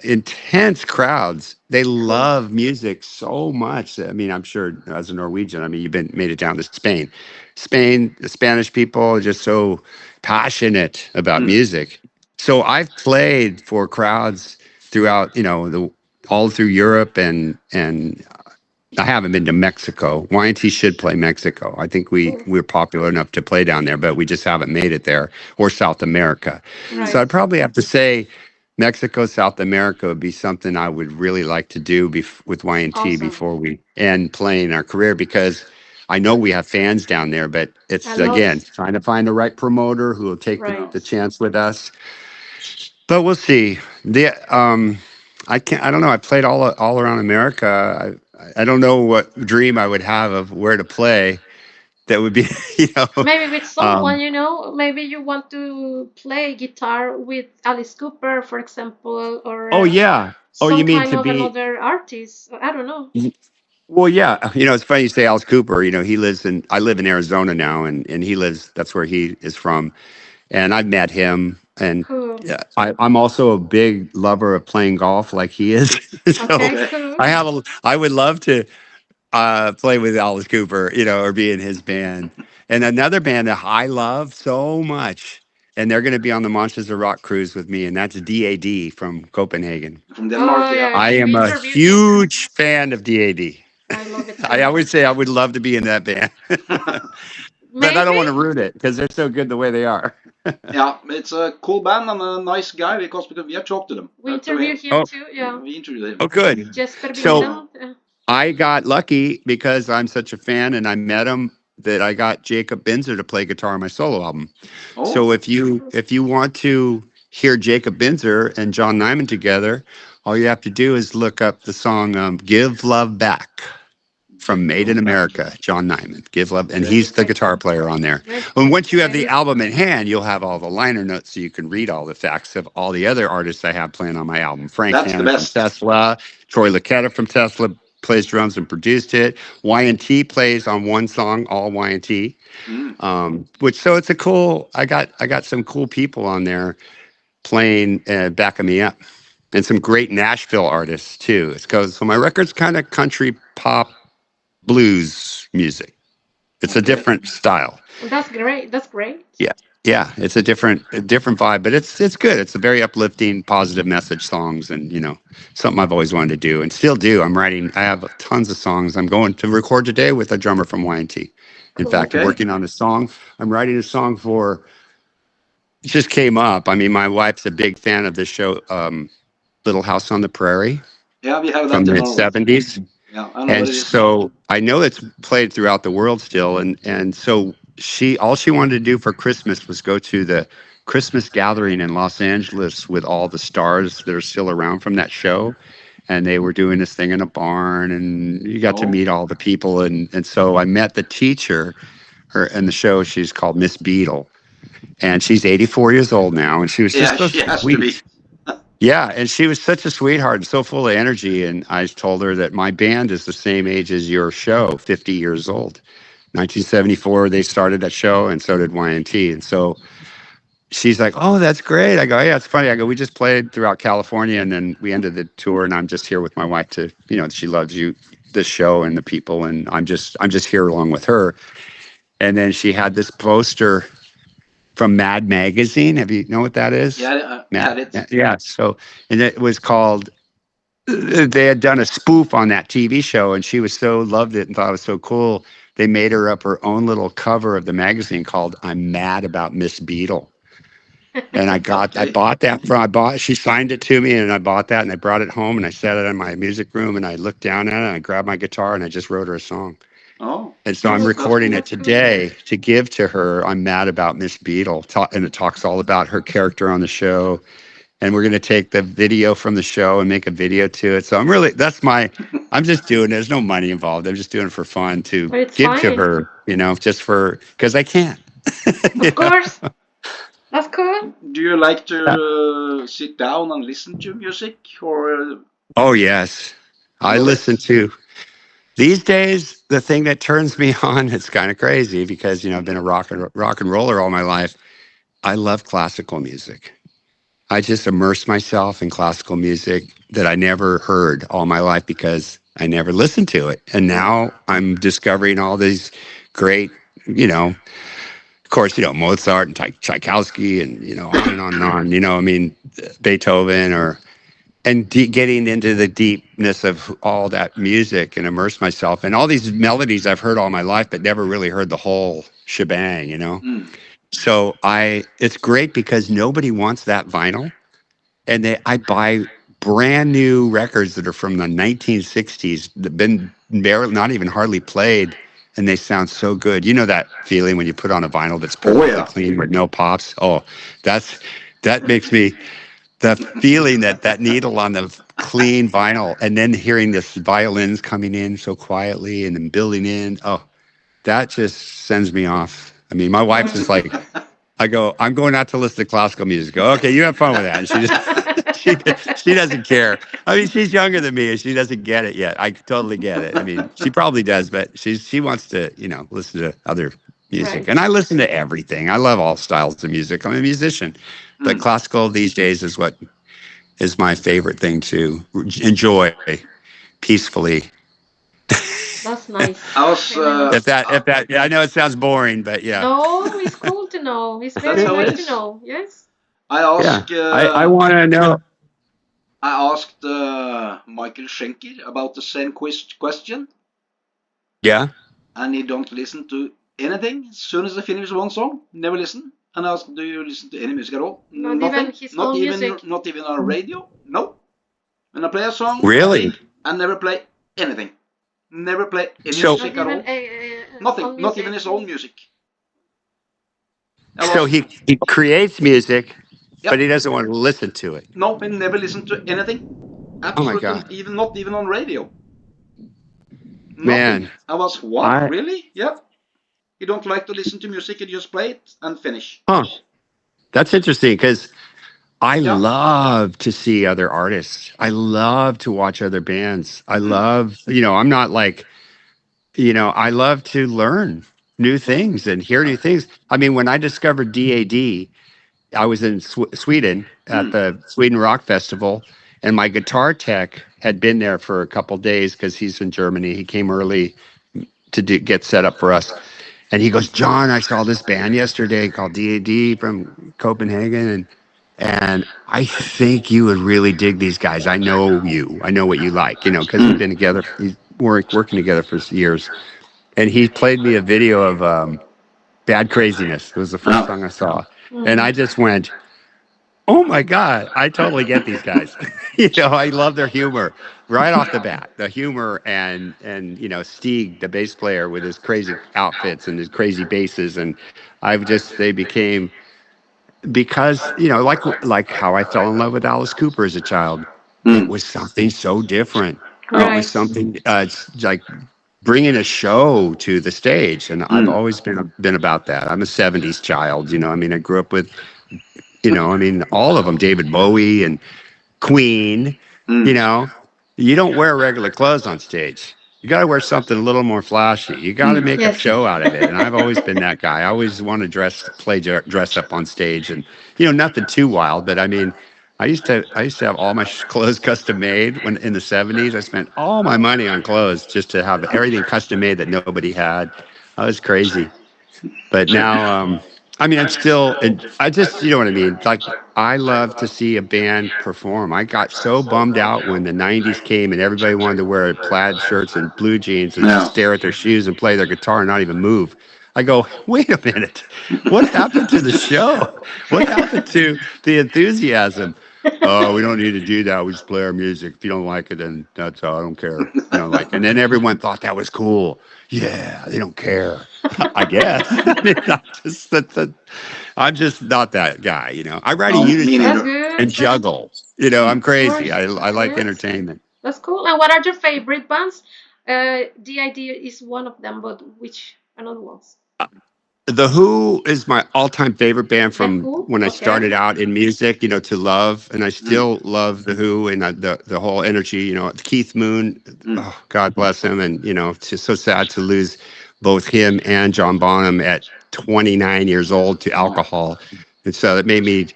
intense crowds. They love music so much. I mean, I'm sure as a Norwegian, I mean, made it down to Spain. Spain, the Spanish people are just so passionate about Mm. music. So I've played for crowds throughout, all through Europe and I haven't been to Mexico. Y&T should play Mexico. I think we're popular enough to play down there, but we just haven't made it there, or South America. So I'd probably have to say Mexico, South America would be something I would really like to do with Y&T Awesome. before we end playing our career, because I know we have fans down there, but it's A lot. again trying to find the right promoter who will take Right. the chance with us. But we'll see. I don't know. I played all around America. I don't know what dream I would have of where to play. That would be, Maybe with someone, maybe you want to play guitar with Alice Cooper, for example, or Oh yeah. Oh, some you mean kind to of be? another artist. I don't know. Well, yeah. It's funny you say Alice Cooper. I live in Arizona now, and he lives. That's where he is from, and I've met him. And Cool. I'm also a big lover of playing golf, like he is. So Okay, cool. I would love to play with Alice Cooper, or be in his band. And another band that I love so much, and they're going to be on the Monsters of Rock cruise with me, and that's DAD from Copenhagen. From Denmark, Oh, yeah. yeah. I We am a interviewed him. huge fan of DAD. I love it I too. always say I would love to be in that band, but I don't want to Maybe root it because they're so good the way they are. Yeah, it's a cool band and a nice guy because we have talked to them. we To interviewed him. him Oh, too. Yeah. We interviewed him. oh, good. Jesper So Binden. Yeah. I got lucky because I'm such a fan, and I met him, that I got Jacob Binzer to play guitar on my solo album. Oh, So if you want to hear Jacob Binzer and John Naymann together, all you have to do is look up the song "Give Love Back" from Made in America, John Naymann. Give Love, and he's the guitar player on there. And once you have the album in hand, you'll have all the liner notes, so you can read all the facts of all the other artists I have playing on my album. Frank That's the Hanna from best. Tesla, Troy Luccketta from Tesla plays drums and produced it. Y&T plays on one song, all Y&T. So it's a cool. I got some cool people on there playing, backing me up, and some great Nashville artists too. So my record's kind of country pop blues music. It's a different style. Well, that's great. That's great. Yeah, it's a different vibe, but it's good. It's a very uplifting, positive message songs, and something I've always wanted to do and still do. I have tons of songs. I'm going to record today with a drummer from Y&T. In fact, I'm working on a song. I'm writing a song it just came up. I mean, my wife's a big fan of this show, Little House on the Prairie. Yeah, we have that From the in Norway. 70s. Yeah, I know And what it is. so I know it's played throughout the world still. And so all she wanted to do for Christmas was go to the Christmas gathering in Los Angeles with all the stars that are still around from that show. And they were doing this thing in a barn, and you got to meet all the people. And so I met the teacher, her in the show. She's called Miss Beadle, and she's 84 years old now. And she was just so she has to sweet. be. Yeah, and she was such a sweetheart and so full of energy. And I told her that my band is the same age as your show, 50 years old. 1974, they started that show, and so did Y&T. And so she's like, "Oh, that's great." I go, "Yeah, it's funny." I go, "We just played throughout California, and then we ended the tour, and I'm just here with my wife to, she loves this show and the people, and I'm just here along with her." And then she had this poster from Mad Magazine. Have you know what that is? Yeah, Mad, yeah. So, and it was called. They had done a spoof on that TV show, and she loved it and thought it was so cool. They made her up her own little cover of the magazine called "I'm Mad About Miss Beadle." And I bought that she signed it to me, and I bought that, and I brought it home, and I set it in my music room, and I looked down at it, and I grabbed my guitar, and I just wrote her a song. Oh. And so I'm recording it today to give to her. I'm Mad About Miss Beadle, and it talks all about her character on the show. And we're going to take the video from the show and make a video to it. So I'm just doing it. There's no money involved. I'm just doing it for fun to give to her, because I can. Of course. That's cool. Do you like to sit down and listen to music, or? Oh, yes. I listen to. These days, the thing that turns me on, it's kind of crazy because, I've been a rock and roller all my life. I love classical music. I just immerse myself in classical music that I never heard all my life because I never listened to it. And now I'm discovering all these great, of course, Mozart and Tchaikovsky and, on and on and on, Beethoven or and getting into the deepness of all that music and immerse myself and all these melodies I've heard all my life, but never really heard the whole shebang, you know? So it's great because nobody wants that vinyl. And I buy brand new records that are from the 1960s that been barely, not even hardly played. And they sound so good. You know that feeling when you put on a vinyl that's perfectly clean with no pops? Oh, that makes me, the feeling that needle on the clean vinyl and then hearing this violins coming in so quietly and then building in. Oh, that just sends me off. I mean, my wife's just like, I go, I'm going out to listen to classical music. Go, okay, you have fun with that. And she doesn't care. I mean, she's younger than me and she doesn't get it yet. I totally get it. I mean, she probably does, but she wants to, listen to other music. Right. And I listen to everything. I love all styles of music. I'm a musician, but classical these days is what is my favorite thing to enjoy peacefully. That's nice. I was, If that, yeah, I know it sounds boring, but yeah. No, it's cool to know. It's very That's how it nice to is. know. Yes. I asked, I want to know. I asked Michael Schenker about the same question, Yeah. and he don't listen to anything. As soon as I finish one song, never listen. And I asked, do you listen to any music at all? Not Nothing. even his own music. Not even on radio. No. When I play a song, Really? I never play anything. Never play any So- music Not at even all. Nothing. own Not music. even his own music. So he creates music, Yep. but he doesn't want to listen to it. No, I never listen to anything. Absolutely, God. not even on radio. Nothing. Man. I was what? I- Really? Yeah. You don't like to listen to music, you just play it and finish. Huh. That's interesting because I Yeah. love to see other artists. I love to watch other bands. I love, I'm not like, I love to learn new things and hear new things. I mean, when I discovered DAD, I was in Sweden at the Sweden Rock Festival, and my guitar tech had been there for a couple days because he's in Germany. He came early to get set up for us. And he goes, John, I saw this band yesterday called DAD from Copenhagen, and I think you would really dig these guys. I know you. I know what you like, because we've been together, working together for years. And he played me a video of Bad Craziness. It was the first song I saw. And I just went, oh my God, I totally get these guys. I love their humor right off the bat. The humor and Stig, the bass player with his crazy outfits and his crazy basses. And they became, because, like how I fell in love with Alice Cooper as a child. It was something so different. It Right. was something, it's like bringing a show to the stage. And I've always been about that. I'm a 70s child, I grew up with, all of them, David Bowie and Queen, you don't wear regular clothes on stage. You got to wear something a little more flashy. You got to make a Yes. show out of it. And I've always been that guy. I always want to dress up on stage, and nothing too wild. But I mean, I used to have all my clothes custom made when in the 70s. I spent all my money on clothes just to have everything custom made that nobody had. I was crazy. But now, I'm still, I just, you know what I mean? Like, I love to see a band perform. I got so bummed out when the 90s came and everybody wanted to wear plaid shirts and blue jeans and just stare at their shoes and play their guitar and not even move. I go, wait a minute. What happened to the show? What happened to the enthusiasm? Oh, we don't need to do that. We just play our music. If you don't like it, then that's all. I don't care. And then everyone thought that was cool. Yeah, they don't care. I guess. I'm just not that guy. I write a No, me unison That's neither. good. and juggle. I'm crazy. I like Yes. entertainment. That's cool. And what are your favorite bands? DID is one of them, but which another ones? The Who is my all-time favorite band from Who? when I Okay. started out in music, to love, and I still love The Who and the whole energy, Keith Moon, oh, God bless him, and, it's just so sad to lose both him and John Bonham at 29 years old to alcohol. And so it made me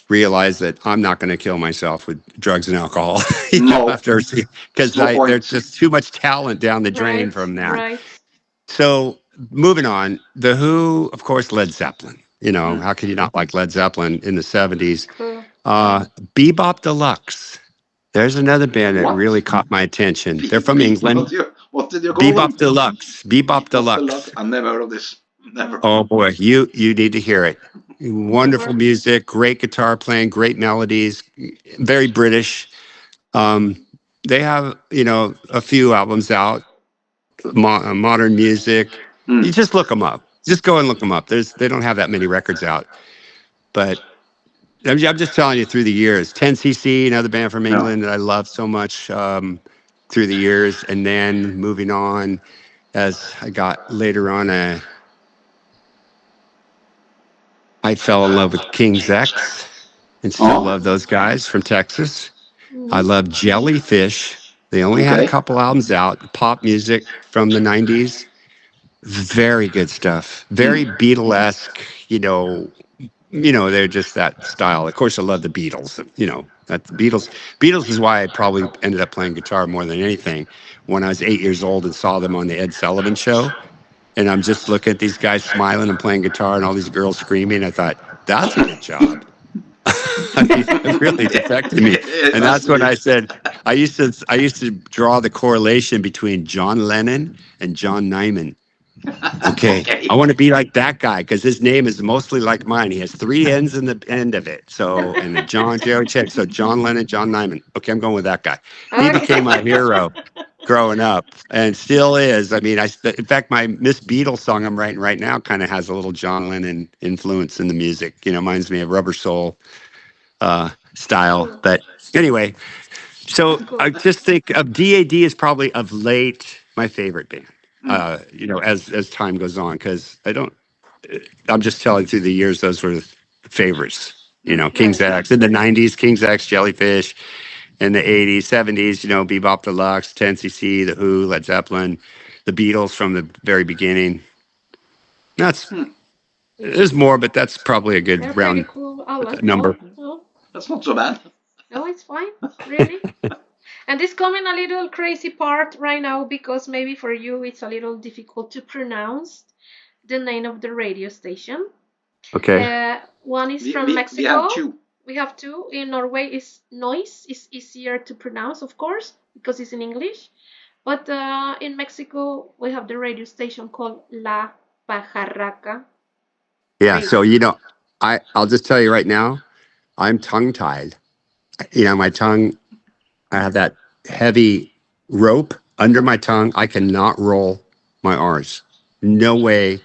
realize that I'm not going to kill myself with drugs and alcohol, No. because No point. there's just too much talent down the drain Right, from that. Right. So moving on, The Who, of course, Led Zeppelin. How could you not like Led Zeppelin in the 70s? Cool. Bebop Deluxe. There's another band that What? really caught my attention. They're from England. What did you call them? Bebop Deluxe. Bebop Deluxe. I never heard of this. Never. Oh boy, you need to hear it. Wonderful music, great guitar playing, great melodies, very British. They have, a few albums out, modern music. You just look them up. Just go and look them up. They don't have that many records out. But I'm just telling you, through the years, 10cc, another band from England that I love so much through the years. And then moving on, as I got later on, I fell in love with King's X and still love those guys from Texas. I love Jellyfish. They only had a couple albums out, pop music from the 90s. Very good stuff. Very Beatlesque, they're just that style. Of course, I love the Beatles. That the Beatles is why I probably ended up playing guitar more than anything. When I was 8 years old and saw them on the Ed Sullivan Show, and I'm just looking at these guys smiling and playing guitar and all these girls screaming, I thought, that's a good job. It really affected me. And that's when I said, I used to draw the correlation between John Lennon and John Naymann. Okay. I want to be like that guy because his name is mostly like mine. He has 3 N's in the end of it. So, and the John, Jerry, Chet. So John Lennon, John Naymann. Okay, I'm going with that guy. He became my hero growing up and still is. I mean, in fact, my Miss Beatles song I'm writing right now kind of has a little John Lennon influence in the music. Reminds me of Rubber Soul style. But anyway, so I just think of DAD is probably of late my favorite band. As time goes on, because I'm just telling through the years, those were the favorites. King's X in the 90s, King's X, Jellyfish in the 80s, 70s, Bebop Deluxe, 10cc, The Who, Led Zeppelin, the Beatles from the very beginning. There's more, but that's probably a good round number. That's not so bad. No, it's fine, really. And it's coming a little crazy part right now because maybe for you it's a little difficult to pronounce the name of the radio station. Okay. One is from Mexico. We have 2. In Norway is Noise. It's easier to pronounce, of course, because it's in English. But in Mexico we have the radio station called La Pajarraca. Yeah. So I'll just tell you right now, I'm tongue-tied. My tongue. I have that heavy rope under my tongue. I cannot roll my R's. No way.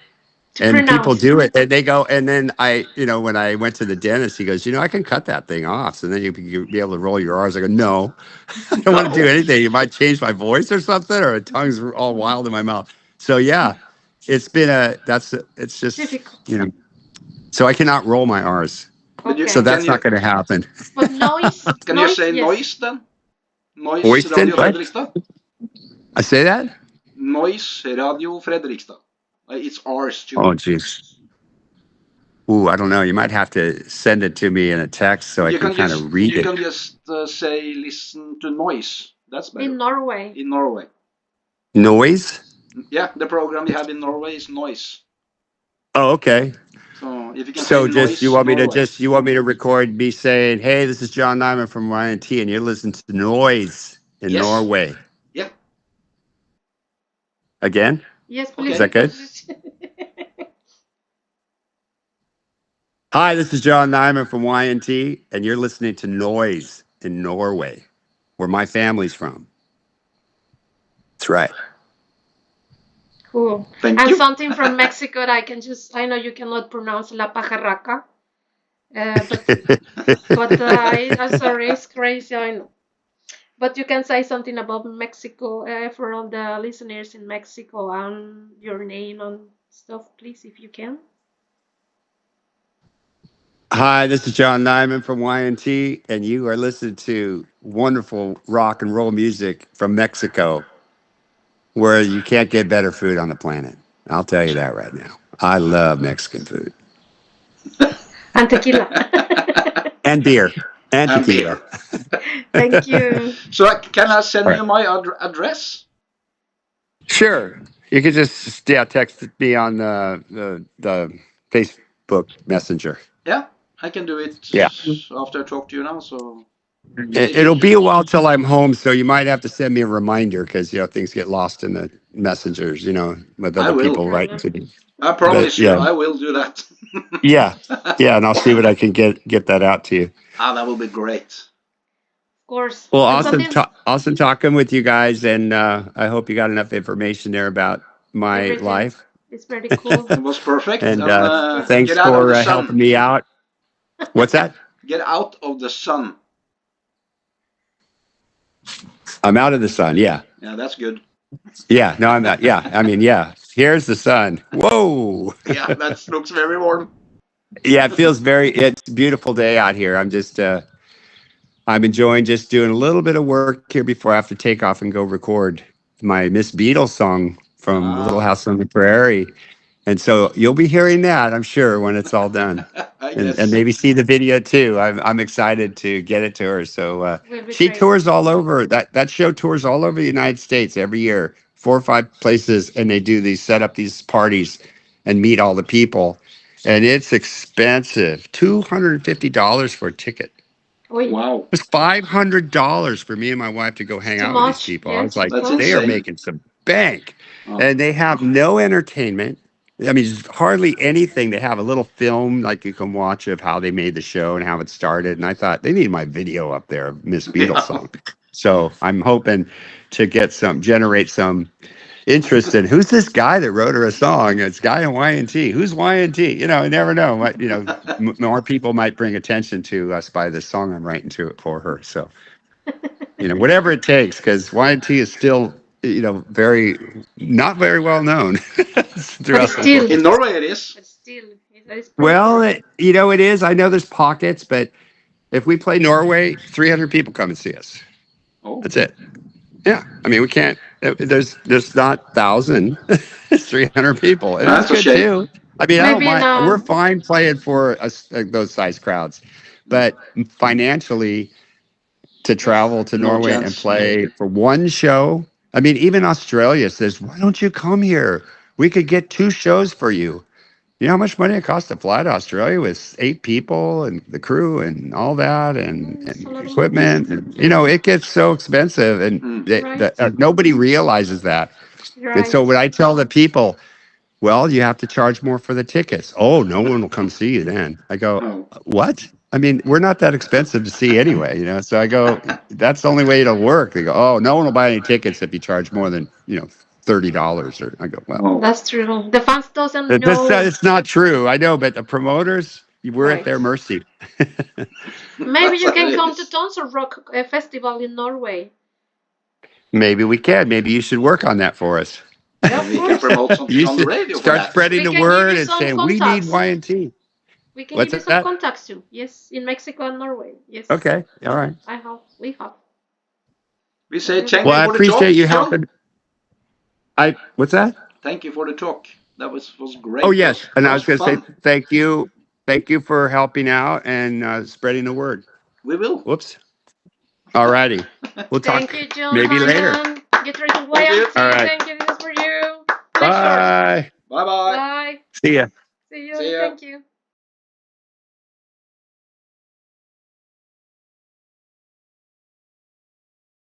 And people do it. And they go, and then when I went to the dentist, he goes, I can cut that thing off. So then you'll be able to roll your R's. I go, no, I don't want to do anything. You might change my voice or something, or the tongue's all wild in my mouth. So yeah, it's just difficult. So I cannot roll my R's. Okay. So that's not going to happen. But noise. Can you say noise then? Noise Oyston, Radio Fredrikstad. I say that? Noise Radio Fredrikstad. It's ours too. Oh, jeez. Ooh, I don't know. You might have to send it to me in a text so I can kind of read it. You can just say, listen to noise. That's better. In Norway. In Norway. Noise? Yeah, the program we have in Norway is noise. Oh, okay. So if you can So say just noise, you want me Norway. to record me saying, "Hey, this is John Naymann from YNT, and you're listening to Noise in Norway." Yeah. Again? Yes, please. Is that good? Hi, this is John Naymann from YNT, and you're listening to Noise in Norway, where my family's from. That's right. Cool. Thank and you. Something from Mexico that I know you cannot pronounce La Pajarraca. But I'm sorry, it's crazy, I know. But you can say something about Mexico for all the listeners in Mexico and your name and stuff, please, if you can. Hi, this is John Naymann from YNT, and you are listening to wonderful rock and roll music from Mexico, where you can't get better food on the planet. I'll tell you that right now. I love Mexican food. And tequila. And beer. And tequila. Thank you. So can I send you my address? Sure. You can just text me on the Facebook Messenger. Yeah, I can do it Yeah. after I talk to you now. So It'll be a while till I'm home, so you might have to send me a reminder because things get lost in the messengers, with I other will. people writing to me. I promise But you, I will do that. yeah, and I'll see what I can get that out to you. That will be great. Of course. Well, And awesome, something, awesome talking with you guys, and I hope you got enough information there about my everything. life. It's very cool. It was perfect. And And thanks get out of for the helping sun. me out. What's that? Get out of the sun. I'm out of the sun. Yeah. Yeah, that's good. Yeah. No, I'm not. Yeah. I mean, yeah. Here's the sun. Whoa. Yeah, that looks very warm. Yeah. It's a beautiful day out here. I'm enjoying just doing a little bit of work here before I have to take off and go record my Miss Beatles song from Little House on the Prairie. And so you'll be hearing that, I'm sure, when it's all done. Yes. And maybe see the video too. I'm excited to get it to her. So Will be she great. tours all over. That show tours all over the United States every year, 4 or 5 places, and they set up these parties and meet all the people. And it's expensive, $250 for a ticket. Oy, Wow. It was $500 for me and my wife to go hang too out with these much. people. I Yes, was like, That's they are insane. making some bank. Oh. And they have no entertainment. I mean, just hardly anything. They have a little film like you can watch of how they made the show and how it started. And I thought they need my video up there of Miss Beatles Yeah. song. So I'm hoping to generate some interest in who's this guy that wrote her a song. It's guy in Y&T. Who's Y&T? I never know. More people might bring attention to us by the song I'm writing for her. So, whatever it takes, because Y&T is still, not very well known throughout the still- world. In Norway, it is. But still, that is pretty Well, cool. it is. I know there's pockets, but if we play Norway, 300 people come and see us. Oh. That's it. Yeah, I mean, we can't. There's not 1,000. It's 300 people. And That's that's a good shame. too. I mean, I don't Maybe in mind. We're fine playing for us those size crowds, but financially, to travel to No Norway and chance. play for one show. I mean, even Australia says, "Why don't you come here? We could get 2 shows for you." You know how much money it costs to fly to Australia with 8 people and the crew and all that and It's a lot of equipment? And, it gets so expensive, and Right. nobody realizes that. And so Right. when I tell the people, well, you have to charge more for the tickets. Oh, no one will come see you then. I go, Oh. what? I mean, we're not that expensive to see anyway, So I go, that's the only way it'll work. They go, oh, no one will buy any tickets if you charge more than, $30. Or I go, well, Oh. That's true. The fans doesn't know. it's not true. I know, but the promoters, we're at their Right. mercy. Maybe you That's can what it come is. to Tonsor Rock Festival in Norway. Maybe we can. Maybe you should work on that for us. Yeah, of We can course. promote something You on the should radio for start that. spreading We the can give word you and some saying we need contacts. Y&T. We can What's give you some that? contacts too. Yes, in Mexico and Norway. Yes. Okay. All right. I have. We have. We say thank Well, you I for the talk, appreciate you John. helping. What's that? Thank you for the talk. That was great. Oh, yes. And That I was was going to fun. say thank you. Thank you for helping out and spreading the word. We will. Whoops. All righty. We'll talk Thank you, John. maybe later. Naymann. Guitarist Thank you. YMT. All right. Thank you. This is for you. Pleasure. Bye. Bye bye. Bye. See ya. See you. See ya. Thank you.